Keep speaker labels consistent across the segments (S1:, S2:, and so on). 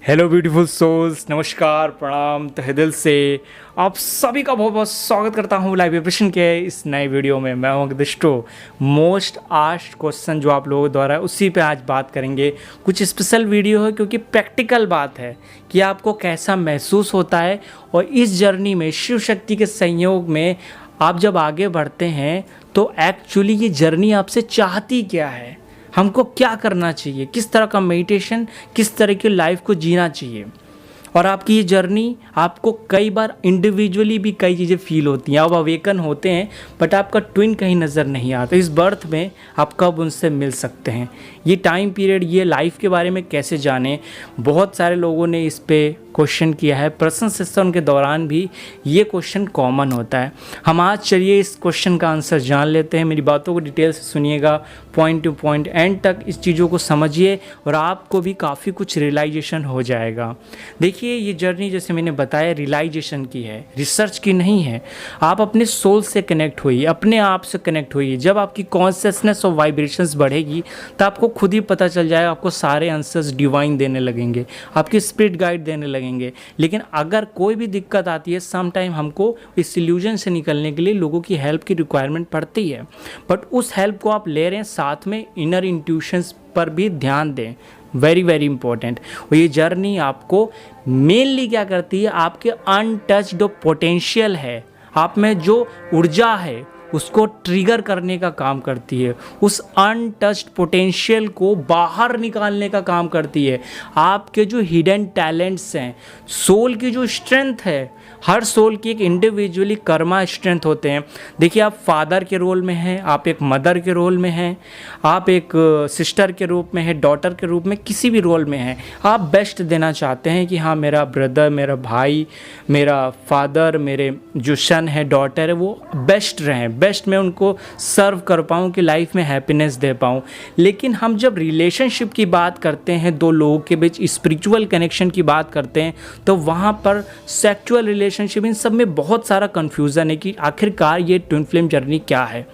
S1: Hello beautiful souls, नमस्कार, प्रणाम तहे दिल से आप सभी का बहुत बहुत स्वागत करता हूँ लाइव वाइब्रेशन के इस नए वीडियो में। मैं हूँ दिष्टो। मोस्ट आस्क्ड क्वेश्चन जो आप लोगों द्वारा उसी पे आज बात करेंगे। कुछ स्पेशल वीडियो है क्योंकि प्रैक्टिकल बात है कि आपको कैसा महसूस होता है और इस जर्नी में शिव शक्ति के संयोग में आप जब आगे बढ़ते हैं तो एक्चुअली ये जर्नी आपसे चाहती क्या है, हमको क्या करना चाहिए, किस तरह का मेडिटेशन, किस तरह की लाइफ को जीना चाहिए। और आपकी ये जर्नी आपको कई बार इंडिविजुअली भी कई चीज़ें फील होती हैं। आप अवेकन होते हैं बट आपका ट्विन कहीं नज़र नहीं आता। इस बर्थ में आप कब उनसे मिल सकते हैं, ये टाइम पीरियड, ये लाइफ के बारे में कैसे जानें। बहुत सारे लोगों ने इस पे क्वेश्चन किया है। पर्सनल सेशन के दौरान भी ये क्वेश्चन कॉमन होता है। हम आज चलिए इस क्वेश्चन का आंसर जान लेते हैं। मेरी बातों को डिटेल से सुनिएगा, पॉइंट टू पॉइंट एंड तक इस चीज़ों को समझिए और आपको भी काफ़ी कुछ रियलाइजेशन हो जाएगा। देखिए, ये जर्नी जैसे मैंने बताया रियलाइजेशन की है, रिसर्च की नहीं है। आप अपने सोल से कनेक्ट होइए, अपने आप से कनेक्ट होइए। जब आपकी कॉन्शियसनेस और वाइब्रेशंस बढ़ेगी तो आपको खुद ही पता चल जाएगा, आपको सारे आंसर्स डिवाइन देने लगेंगे, आपके स्पिरिट गाइड देने लगेंगे। लेकिन अगर कोई भी दिक्कत आती है, सम टाइम हमको इस इल्यूजन से निकलने के लिए लोगों की हेल्प की रिक्वायरमेंट पड़ती है। बट उस हेल्प को आप ले रहे हैं, साथ में इनर इंट्यूशंस पर भी ध्यान दें, वेरी वेरी इंपॉर्टेंट। और ये जर्नी आपको मेनली क्या करती है, आपके अनटच्ड पोटेंशियल है, आप में जो ऊर्जा है उसको ट्रिगर करने का काम करती है, उस अनटच्ड पोटेंशियल को बाहर निकालने का काम करती है। आपके जो हिडन टैलेंट्स हैं, सोल की जो स्ट्रेंथ है, हर सोल की एक इंडिविजुअली कर्मा स्ट्रेंथ होते हैं। देखिए, आप फादर के रोल में हैं, आप एक मदर के रोल में हैं, आप एक सिस्टर के रूप में हैं, डॉटर के रूप में, किसी भी रोल में हैं। आप बेस्ट देना चाहते हैं कि हाँ, मेरा ब्रदर, मेरा भाई, मेरा फादर, मेरे जो सन है, डॉटर है, वो बेस्ट रहें, बेस्ट मैं उनको सर्व कर पाऊँ कि लाइफ में हैप्पीनेस दे पाऊँ। लेकिन हम जब रिलेशनशिप की बात करते हैं, दो लोगों के बीच स्पिरिचुअल कनेक्शन की बात करते हैं, तो वहाँ पर सेक्चुअल रिलेशनशिप, इन सब में बहुत सारा कन्फ्यूज़न है कि आखिरकार ये ट्विन फ्लेम जर्नी क्या है।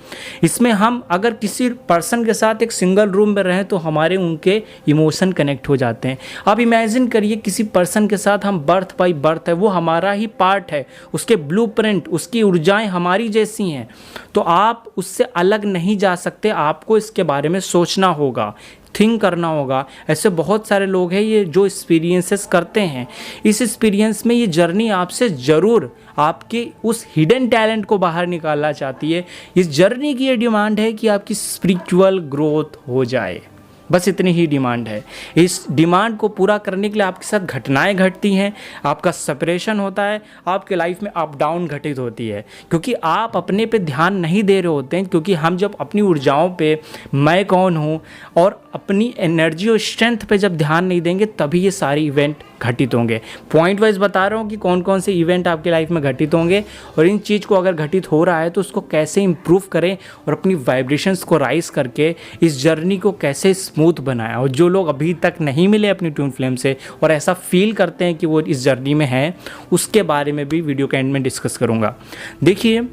S1: इसमें हम अगर किसी पर्सन के साथ एक सिंगल रूम में रहें तो हमारे उनके इमोशन कनेक्ट हो जाते हैं। आप इमेजिन करिए, किसी पर्सन के साथ हम बर्थ बाई बर्थ है, वो हमारा ही पार्ट है, उसके ब्लूप्रिंट, उसकी ऊर्जाएं हमारी जैसी हैं, तो आप उससे अलग नहीं जा सकते। आपको इसके बारे में सोचना होगा, थिंक करना होगा। ऐसे बहुत सारे लोग हैं ये जो एक्सपीरियंसेस करते हैं। इस एक्सपीरियंस में ये जर्नी आपसे ज़रूर आपके उस हिडन टैलेंट को बाहर निकालना चाहती है। इस जर्नी की ये डिमांड है कि आपकी स्पिरिचुअल ग्रोथ हो जाए, बस इतनी ही डिमांड है। इस डिमांड को पूरा करने के लिए आपके साथ घटनाएं घटती हैं, आपका सेपरेशन होता है, आपके लाइफ में अप डाउन घटित होती है, क्योंकि आप अपने पे ध्यान नहीं दे रहे होते हैं। क्योंकि हम जब अपनी ऊर्जाओं पे, मैं कौन हूँ और अपनी एनर्जी और स्ट्रेंथ पे जब ध्यान नहीं देंगे, तभी ये सारे इवेंट घटित होंगे। पॉइंट वाइज बता रहा हूँ कि कौन कौन से इवेंट आपकी लाइफ में घटित होंगे और इन चीज़ को अगर घटित हो रहा है तो उसको कैसे इम्प्रूव करें और अपनी वाइब्रेशंस को राइज करके इस जर्नी को कैसे स्मूथ बनाया। और जो लोग अभी तक नहीं मिले अपनी ट्विन फ्लेम से और ऐसा फील करते हैं कि वो इस जर्नी में हैं, उसके बारे में भी वीडियो के एंड में डिस्कस करूँगा। देखिए,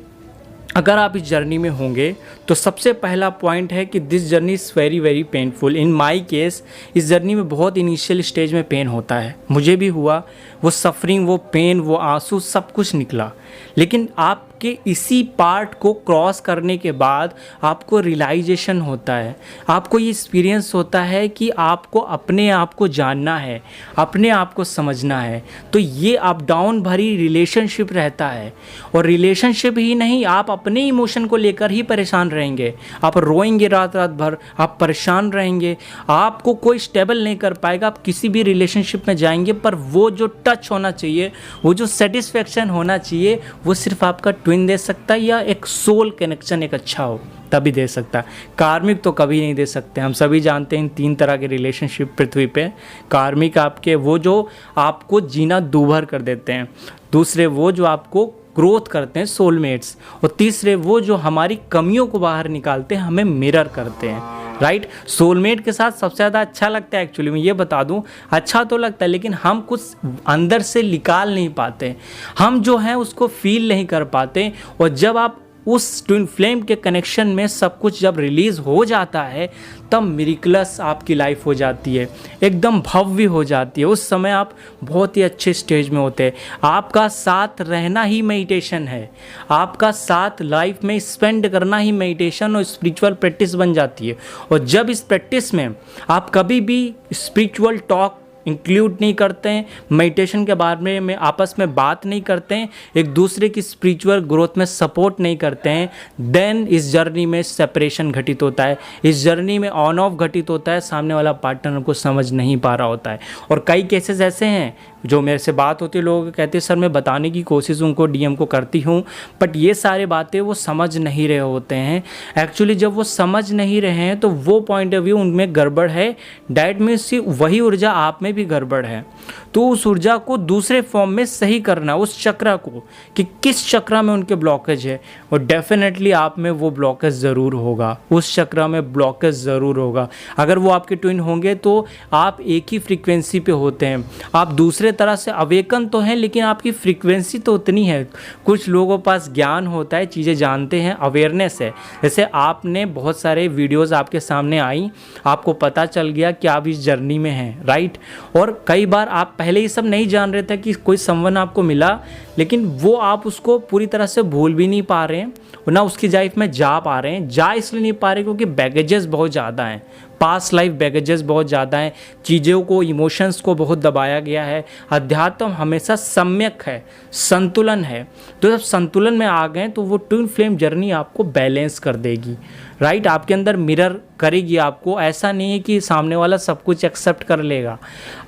S1: अगर आप इस जर्नी में होंगे तो सबसे पहला पॉइंट है कि this journey is very very painful. In my case इस जर्नी में बहुत इनिशियल स्टेज में पेन होता है, मुझे भी हुआ। वो सफरिंग, वो पेन, वो आंसू, सब कुछ निकला। लेकिन आपके इसी पार्ट को क्रॉस करने के बाद आपको रियलाइजेशन होता है, आपको ये एक्सपीरियंस होता है कि आपको अपने आप को जानना है, अपने आप को समझना है। तो ये अप डाउन भरी रिलेशनशिप रहता है। और रिलेशनशिप ही नहीं, आप अपने इमोशन को लेकर ही परेशान रहेंगे। आप रोएंगे रात रात भर, आप परेशान रहेंगे, आपको कोई स्टेबल नहीं कर पाएगा। आप किसी भी रिलेशनशिप में जाएंगे पर वो जो टच होना चाहिए, वो जो सेटिस्फेक्शन होना चाहिए, वो सिर्फ आपका ट्विन दे सकता है, या एक सोल कनेक्शन एक अच्छा हो तभी दे सकता है। कार्मिक तो कभी नहीं दे सकते। हम सभी जानते हैं 3 तरह के रिलेशनशिप पृथ्वी पे। कार्मिक आपके वो जो आपको जीना दूभर कर देते हैं, दूसरे वो जो आपको ग्रोथ करते हैं, सोलमेट्स, और तीसरे वो जो हमारी कमियों को बाहर निकालते हैं, हमें मिरर करते हैं। राइट, सोलमेट के साथ सबसे ज़्यादा अच्छा लगता है। एक्चुअली मैं ये बता दूं, अच्छा तो लगता है लेकिन हम कुछ अंदर से निकाल नहीं पाते, हम जो हैं उसको फील नहीं कर पाते। और जब आप उस ट्विन फ्लेम के कनेक्शन में सब कुछ जब रिलीज़ हो जाता है तब मिरेकलस आपकी लाइफ हो जाती है, एकदम भव्य हो जाती है। उस समय आप बहुत ही अच्छे स्टेज में होते हैं। आपका साथ रहना ही मेडिटेशन है, आपका साथ लाइफ में स्पेंड करना ही मेडिटेशन और स्पिरिचुअल प्रैक्टिस बन जाती है। और जब इस प्रैक्टिस में आप कभी भी स्पिरिचुअल टॉक इंक्लूड नहीं करते हैं, मेडिटेशन के बारे में आपस में बात नहीं करते हैं, एक दूसरे की स्पिरिचुअल ग्रोथ में सपोर्ट नहीं करते हैं, देन इस जर्नी में सेपरेशन घटित होता है, इस जर्नी में ऑन ऑफ घटित होता है। सामने वाला पार्टनर को समझ नहीं पा रहा होता है। और कई केसेस ऐसे हैं जो मेरे से बात होती है, लोग कहते हैं सर मैं बताने की कोशिश उनको डीएम को करती हूँ, बट ये सारे बातें वो समझ नहीं रहे होते हैं। एक्चुअली जब वो समझ नहीं रहे हैं तो वो पॉइंट ऑफ व्यू उनमें गड़बड़ है, डैट मीन्स वही ऊर्जा आप में भी गड़बड़ है। तो उस ऊर्जा को दूसरे फॉर्म में सही करना, उस चक्र को कि किस चक्र में उनके ब्लॉकेज है, और डेफिनेटली आप में वो ब्लॉकेज ज़रूर होगा, उस चक्र में ब्लॉकेज ज़रूर होगा। अगर वो आपके ट्विन होंगे तो आप एक ही फ्रीक्वेंसी पे होते हैं, आप दूसरे तरह से अवेकन तो हैं लेकिन आपकी फ्रीक्वेंसी तो उतनी है। कुछ लोगों के पास ज्ञान होता है, चीज़ें जानते हैं, अवेयरनेस है। जैसे आपने बहुत सारे वीडियोस आपके सामने आई, आपको पता चल गया कि आप इस जर्नी में हैं, राइट। और कई बार आप पहले ये सब नहीं जान रहे थे कि कोई समवन आपको मिला, लेकिन वो आप उसको पूरी तरह से भूल भी नहीं पा रहे हैं और ना उसकी लाइफ में जा पा रहे हैं। जा इसलिए नहीं पा रहे क्योंकि बैगेजेस बहुत ज़्यादा हैं, पास्ट लाइफ बैगेजेस बहुत ज़्यादा हैं, चीज़ों को, इमोशंस को बहुत दबाया गया है। अध्यात्म हमेशा सम्यक है, संतुलन है। तो जब संतुलन में आ गए तो वो ट्विन फ्लेम जर्नी आपको बैलेंस कर देगी, राइट। आपके अंदर मिरर करेगी आपको। ऐसा नहीं है कि सामने वाला सब कुछ एक्सेप्ट कर लेगा,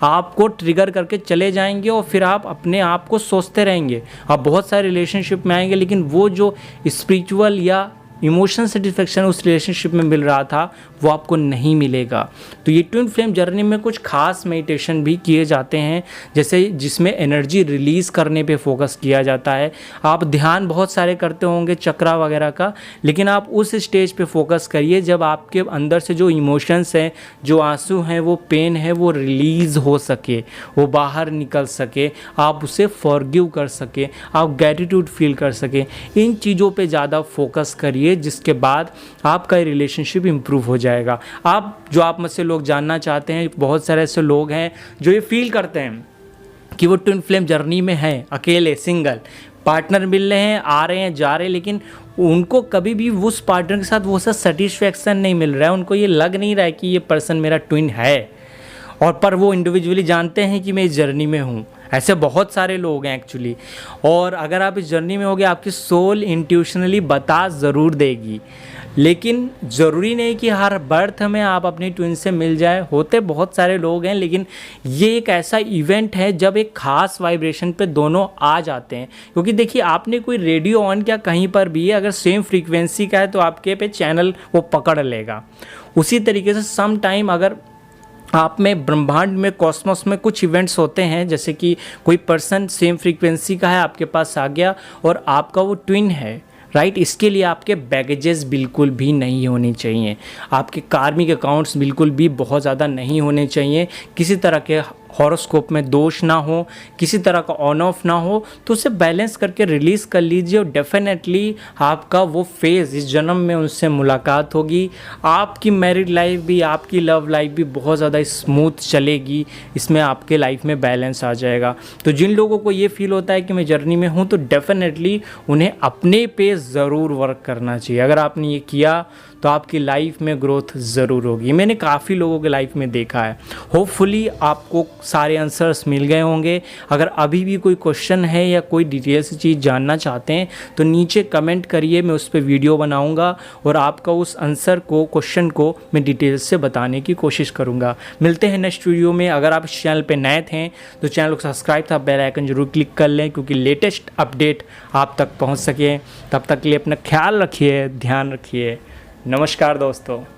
S1: आपको ट्रिगर करके चले जाएंगे और फिर आप अपने आप को सोचते रहेंगे। आप बहुत सारे रिलेशनशिप में आएंगे लेकिन वो जो स्पिरिचुअल या इमोशनल सेटिस्फेक्शन उस रिलेशनशिप में मिल रहा था वो आपको नहीं मिलेगा। तो ये ट्विन फ्लेम जर्नी में कुछ खास मेडिटेशन भी किए जाते हैं, जैसे जिसमें एनर्जी रिलीज़ करने पे फोकस किया जाता है। आप ध्यान बहुत सारे करते होंगे चक्रा वगैरह का, लेकिन आप उस स्टेज पे फोकस करिए जब आपके अंदर से जो इमोशंस हैं, जो आंसू हैं, वो पेन है, वो रिलीज़ हो सके, वो बाहर निकल सके, आप उसे फॉरगिव कर सके, आप ग्रैटिट्यूड फील कर सके। इन चीज़ों पे ज़्यादा फोकस करिए, जिसके बाद आपका रिलेशनशिप इंप्रूव हो जाएगा। आप मुझसे लोग जानना चाहते हैं, बहुत सारे ऐसे लोग हैं जो ये फील करते हैं कि वो ट्विन फ्लेम जर्नी में हैं, अकेले सिंगल, पार्टनर मिल रहे हैं, आ रहे हैं, जा रहे हैं, लेकिन उनको कभी भी उस पार्टनर के साथ वो सा सेटिस्फैक्शन नहीं मिल रहा है। उनको ये लग नहीं रहा है कि ये पर्सन मेरा ट्विन है, और पर वो इंडिविजुअली जानते हैं कि मैं इस जर्नी में हूँ। ऐसे बहुत सारे लोग हैं एक्चुअली। और अगर आप इस जर्नी में होगे, आपकी सोल इंट्यूशनली बता ज़रूर देगी, लेकिन ज़रूरी नहीं कि हर बर्थ में आप अपनी ट्विन से मिल जाए। होते बहुत सारे लोग हैं, लेकिन ये एक ऐसा इवेंट है जब एक ख़ास वाइब्रेशन पे दोनों आ जाते हैं। क्योंकि देखिए, आपने कोई रेडियो ऑन किया कहीं पर भी, अगर सेम फ्रीक्वेंसी का है तो आपके पे चैनल वो पकड़ लेगा। उसी तरीके से सम टाइम अगर आप में ब्रह्मांड में, कॉस्मोस में कुछ इवेंट्स होते हैं, जैसे कि कोई पर्सन सेम फ्रीक्वेंसी का है, आपके पास आ गया और आपका वो ट्विन है, राइट। इसके लिए आपके बैगेजेस बिल्कुल भी नहीं होने चाहिए, आपके कार्मिक अकाउंट्स बिल्कुल भी बहुत ज़्यादा नहीं होने चाहिए, किसी तरह के हॉरोस्कोप में दोष ना हो, किसी तरह का ऑन ऑफ ना हो, तो उसे बैलेंस करके रिलीज़ कर लीजिए। और डेफिनेटली आपका वो फेज़, इस जन्म में उनसे मुलाकात होगी, आपकी मैरिड लाइफ भी, आपकी लव लाइफ भी बहुत ज़्यादा स्मूथ चलेगी। इसमें आपके लाइफ में बैलेंस आ जाएगा। तो जिन लोगों को ये फील होता है कि मैं जर्नी में हूँ, तो डेफिनेटली उन्हें अपने पे ज़रूर वर्क करना चाहिए। अगर आपने ये किया तो आपकी लाइफ में ग्रोथ ज़रूर होगी। मैंने काफ़ी लोगों के लाइफ में देखा है। होपफुली आपको सारे आंसर्स मिल गए होंगे। अगर अभी भी कोई क्वेश्चन है या कोई डिटेल से चीज़ जानना चाहते हैं तो नीचे कमेंट करिए, मैं उस पर वीडियो बनाऊंगा और आपका उस आंसर को, क्वेश्चन को मैं डिटेल से बताने की कोशिश करूंगा। मिलते हैं नेक्स्ट वीडियो में। अगर आप इस चैनल पर नए थे तो चैनल को सब्सक्राइब था, बेल आइकन जरूर क्लिक कर लें, क्योंकि लेटेस्ट अपडेट आप तक पहुँच सके। तब तक के लिए अपना ख्याल रखिए, ध्यान रखिए। नमस्कार दोस्तों।